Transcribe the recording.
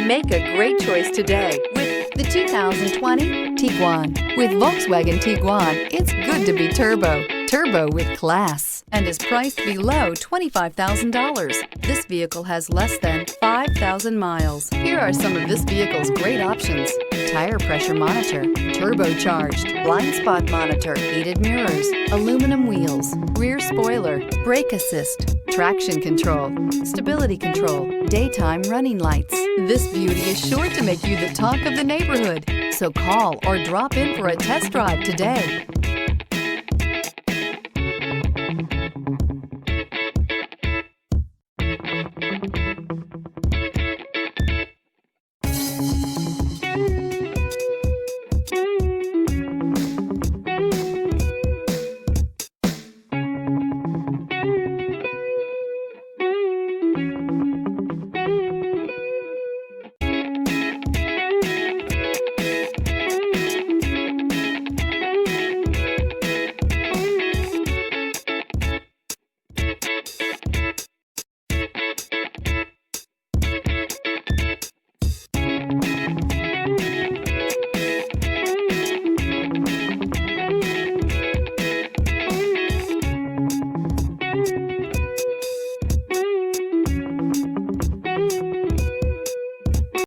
Make a great choice today with the 2020 Tiguan. With Volkswagen Tiguan, it's good to be turbo. Turbo with class, and is priced below $25,000. This vehicle has less than 5,000 miles. Here are some of this vehicle's great options: tire pressure monitor, turbocharged, blind spot monitor, heated mirrors, aluminum wheels, rear spoiler, brake assist, traction control, stability control, daytime running lights. This beauty is sure to make you the talk of the neighborhood. So call or drop in for a test drive today.